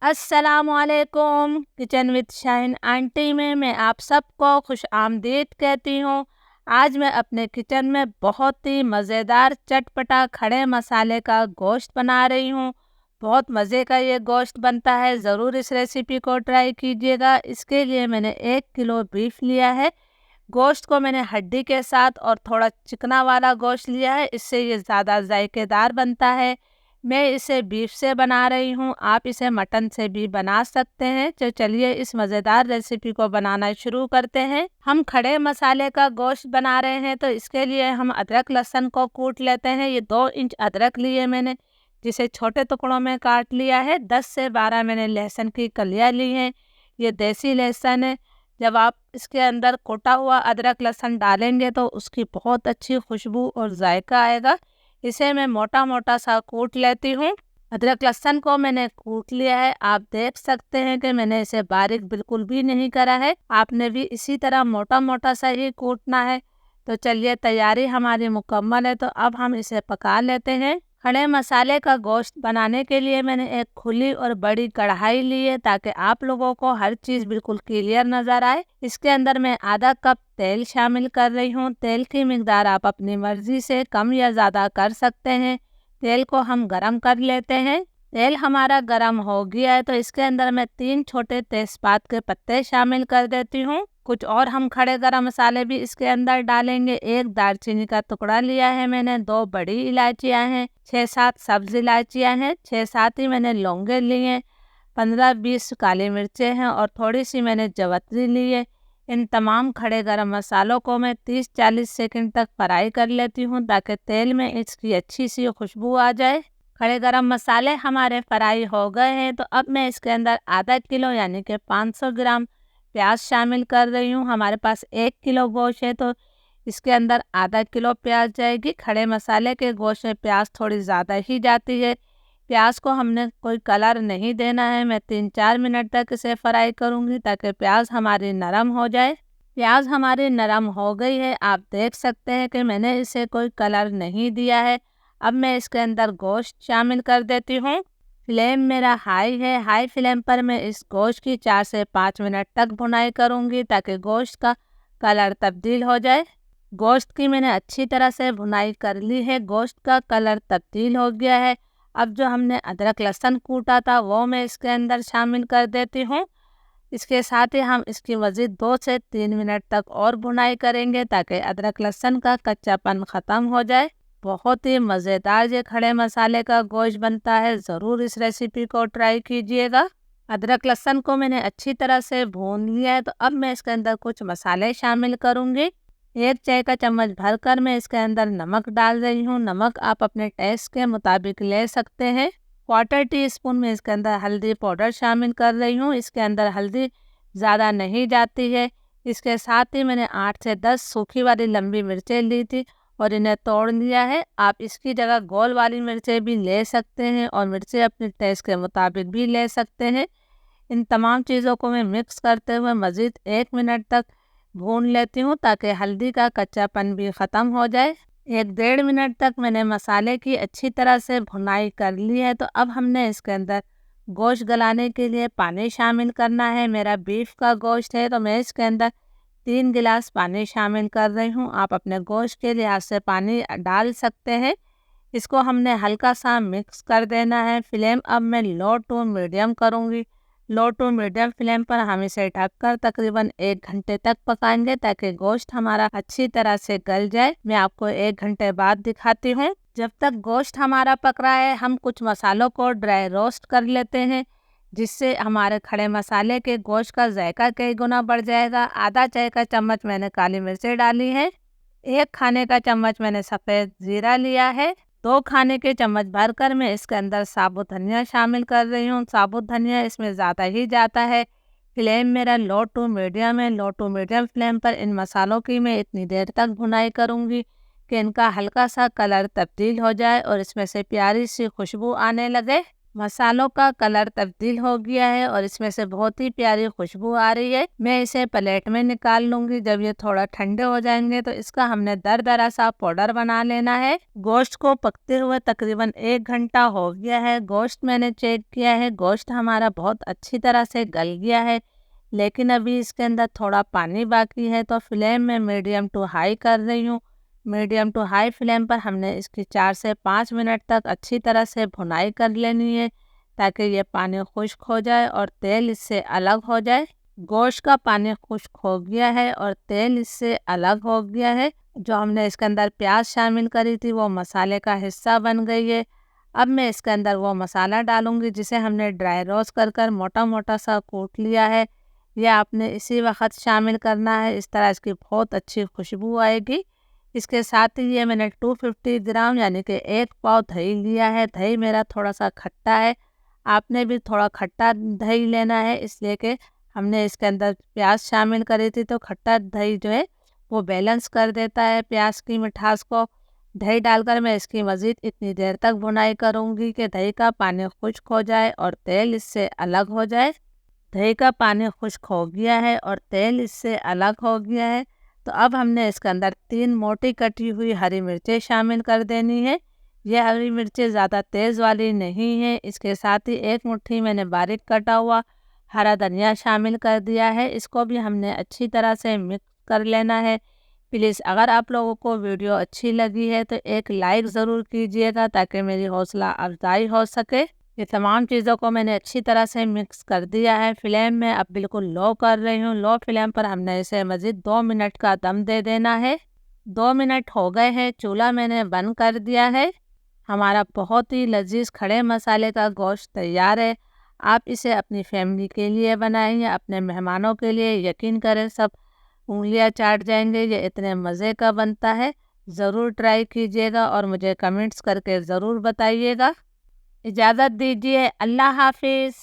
अस्सलामुअलैकुम। Kitchen with Shaheen aunty में मैं आप सबको खुश आमदीद कहती हूँ। आज मैं अपने किचन में बहुत ही मज़ेदार चटपटा खड़े मसाले का गोश्त बना रही हूँ। बहुत मज़े का ये गोश्त बनता है, ज़रूर इस रेसिपी को ट्राई कीजिएगा। इसके लिए मैंने 1 किलो बीफ लिया है। गोश्त को मैंने हड्डी के साथ और थोड़ा चिकना वाला गोश्त लिया है, इससे ये ज़्यादा जायकेदार बनता है। मैं इसे बीफ से बना रही हूँ, आप इसे मटन से भी बना सकते हैं। तो चलिए इस मज़ेदार रेसिपी को बनाना शुरू करते हैं। हम खड़े मसाले का गोश्त बना रहे हैं, तो इसके लिए हम अदरक लहसुन को कूट लेते हैं। ये 2 इंच अदरक लिए मैंने, जिसे छोटे टुकड़ों में काट लिया है। 10 से 12 मैंने लहसुन की कलियाँ ली हैं। ये देसी लहसुन है। जब आप इसके अंदर कोटा हुआ अदरक लहसुन डालेंगे तो उसकी बहुत अच्छी खुशबू और जायका आएगा। इसे मैं मोटा मोटा सा कूट लेती हूँ। अदरक लहसुन को मैंने कूट लिया है। आप देख सकते हैं कि मैंने इसे बारीक बिल्कुल भी नहीं करा है। आपने भी इसी तरह मोटा मोटा सा ही कूटना है। तो चलिए तैयारी हमारी मुकम्मल है, तो अब हम इसे पका लेते हैं। खड़े मसाले का गोश्त बनाने के लिए मैंने एक खुली और बड़ी कढ़ाई ली है, ताकि आप लोगों को हर चीज़ बिल्कुल क्लियर नज़र आए। इसके अंदर मैं आधा कप तेल शामिल कर रही हूँ। तेल की मिकदार आप अपनी मर्जी से कम या ज़्यादा कर सकते हैं। तेल को हम गरम कर लेते हैं। तेल हमारा गरम हो गया है, तो इसके अंदर मैं 3 छोटे तेज़पात के पत्ते शामिल कर देती हूँ। कुछ और हम खड़े गरम मसाले भी इसके अंदर डालेंगे। 1 दालचीनी का टुकड़ा लिया है मैंने, 2 बड़ी इलायचियाँ हैं, 6-7 सब्ज इलायचियाँ हैं, 6-7 ही मैंने लौंगे लिए हैं, 15-20 काली मिर्चें हैं और थोड़ी सी मैंने जवतरी ली है। इन तमाम खड़े गरम मसालों को मैं 30-40 सेकंड तक फ्राई कर लेती हूँ, ताकि तेल में इसकी अच्छी सी खुशबू आ जाए। खड़े गरम मसाले हमारे फ्राई हो गए हैं, तो अब मैं इसके अंदर आधा किलो यानी कि 500 ग्राम प्याज शामिल कर रही हूँ। हमारे पास 1 किलो गोश्त है, तो इसके अंदर आधा किलो प्याज जाएगी। खड़े मसाले के गोश्त में प्याज थोड़ी ज़्यादा ही जाती है। प्याज को हमने कोई कलर नहीं देना है। मैं 3-4 मिनट तक इसे फ्राई करूँगी, ताकि प्याज हमारी नरम हो जाए। प्याज हमारी नरम हो गई है। आप देख सकते हैं कि मैंने इसे कोई कलर नहीं दिया है। अब मैं इसके अंदर गोश्त शामिल कर देती हूँ। फ्लेम मेरा हाई है। हाई फ्लेम पर मैं इस गोश्त की 4 से 5 मिनट तक भुनाई करूँगी, ताकि गोश्त का कलर तब्दील हो जाए। गोश्त की मैंने अच्छी तरह से भुनाई कर ली है। गोश्त का कलर तब्दील हो गया है। अब जो हमने अदरक लहसुन कूटा था वो मैं इसके अंदर शामिल कर देती हूँ। इसके साथ ही हम इसकी मज़ीद 2 से 3 मिनट तक और भुनाई करेंगे, ताकि अदरक लहसुन का कच्चापन ख़त्म हो जाए। बहुत ही मज़ेदार ये खड़े मसाले का गोश्त बनता है, ज़रूर इस रेसिपी को ट्राई कीजिएगा। अदरक लहसुन को मैंने अच्छी तरह से भून लिया है, तो अब मैं इसके अंदर कुछ मसाले शामिल करूँगी। 1 चाय का चम्मच भरकर मैं इसके अंदर नमक डाल रही हूँ। नमक आप अपने टेस्ट के मुताबिक ले सकते हैं। 1/4 टीस्पून में इसके अंदर हल्दी पाउडर शामिल कर रही हूँ। इसके अंदर हल्दी ज़्यादा नहीं जाती है। इसके साथ ही मैंने 8 से 10 सूखी वाली लंबी मिर्चें ली थी और इन्हें तोड़ लिया है। आप इसकी जगह गोल वाली मिर्चें भी ले सकते हैं और मिर्चें अपने टेस्ट के मुताबिक भी ले सकते हैं। इन तमाम चीज़ों को मैं मिक्स करते हुए मज़ीद 1 मिनट तक भून लेती हूँ, ताकि हल्दी का कच्चापन भी ख़त्म हो जाए। 1-1.5 मिनट तक मैंने मसाले की अच्छी तरह से भुनाई कर ली है। तो अब हमने इसके अंदर गोश्त गलाने के लिए पानी शामिल करना है। मेरा बीफ का गोश्त है, तो मैं इसके अंदर 3 गिलास पानी शामिल कर रही हूँ। आप अपने गोश्त के लिहाज से पानी डाल सकते हैं। इसको हमने हल्का सा मिक्स कर देना है। फ्लेम अब मैं लो टू मीडियम करूँगी। लो टू मीडियम फ्लेम पर हम इसे ढककर तकरीबन 1 घंटे तक पकाएंगे, ताकि गोश्त हमारा अच्छी तरह से गल जाए। मैं आपको 1 घंटे बाद दिखाती हूँ। जब तक गोश्त हमारा पक रहा है, हम कुछ मसालों को ड्राई रोस्ट कर लेते हैं, जिससे हमारे खड़े मसाले के गोश्त का जायका कई गुना बढ़ जाएगा। आधा चाय का चम्मच मैंने काली मिर्चें डाली है। 1 खाने का चम्मच मैंने सफ़ेद ज़ीरा लिया है। 2 खाने के चम्मच भरकर मैं इसके अंदर साबुत धनिया शामिल कर रही हूँ। साबुत धनिया इसमें ज़्यादा ही जाता है। फ्लेम मेरा लो टू मीडियम है। लो टू मीडियम फ्लेम पर इन मसालों की मैं इतनी देर तक भुनाई करूँगी कि इनका हल्का सा कलर तब्दील हो जाए और इसमें से प्यारी सी खुशबू आने लगे। मसालों का कलर तब्दील हो गया है और इसमें से बहुत ही प्यारी खुशबू आ रही है। मैं इसे प्लेट में निकाल लूंगी। जब ये थोड़ा ठंडे हो जाएंगे तो इसका हमने दरदरा सा पाउडर बना लेना है। गोश्त को पकते हुए तकरीबन 1 घंटा हो गया है। गोश्त मैंने चेक किया है, गोश्त हमारा बहुत अच्छी तरह से गल गया है, लेकिन अभी इसके अंदर थोड़ा पानी बाकी है। तो फ्लेम में मीडियम टू हाई कर रही हूँ। मीडियम टू हाई फ्लेम पर हमने इसकी 4 से 5 मिनट तक अच्छी तरह से भुनाई कर लेनी है, ताकि ये पानी खुश्क हो जाए और तेल इससे अलग हो जाए। गोश्त का पानी खुश्क हो गया है और तेल इससे अलग हो गया है। जो हमने इसके अंदर प्याज शामिल करी थी वो मसाले का हिस्सा बन गई है। अब मैं इसके अंदर वो मसाला डालूंगी जिसे हमने ड्राई रोस्ट कर कर मोटा मोटा सा कूट लिया है। यह आपने इसी वक्त शामिल करना है, इस तरह इसकी बहुत अच्छी खुशबू आएगी। इसके साथ ही ये मैंने 250 ग्राम यानी कि 1 पाव दही लिया है। दही मेरा थोड़ा सा खट्टा है, आपने भी थोड़ा खट्टा दही लेना है, इसलिए कि हमने इसके अंदर प्याज शामिल करी थी, तो खट्टा दही जो है वो बैलेंस कर देता है प्याज की मिठास को। दही डालकर मैं इसकी मज़ीद इतनी देर तक भुनाई करूँगी कि दही का पानी खुश्क हो जाए और तेल इससे अलग हो जाए। दही का पानी खुश्क हो गया है और तेल इससे अलग हो गया है। तो अब हमने इसके अंदर 3 मोटी कटी हुई हरी मिर्चें शामिल कर देनी है। ये हरी मिर्चें ज़्यादा तेज़ वाली नहीं है। इसके साथ ही 1 मुट्ठी मैंने बारीक कटा हुआ हरा धनिया शामिल कर दिया है। इसको भी हमने अच्छी तरह से मिक्स कर लेना है। प्लीज़ अगर आप लोगों को वीडियो अच्छी लगी है तो एक लाइक ज़रूर कीजिएगा, ताकि मेरी हौसला अफजाई हो सके। ये तमाम चीज़ों को मैंने अच्छी तरह से मिक्स कर दिया है। फ्लेम में अब बिल्कुल लो कर रही हूँ। लो फ्लेम पर हमने इसे मज़ीद 2 मिनट का दम दे देना है। 2 मिनट हो गए हैं, चूल्हा मैंने बंद कर दिया है। हमारा बहुत ही लजीज खड़े मसाले का गोश्त तैयार है। आप इसे अपनी फैमिली के लिए बनाएं या अपने मेहमानों के लिए, यकीन करें सब उंगलियां चाट जाएंगे। ये इतने मज़े का बनता है। ज़रूर ट्राई कीजिएगा और मुझे कमेंट्स करके ज़रूर बताइएगा। इजाज़त दीजिए, अल्लाह हाफिज़।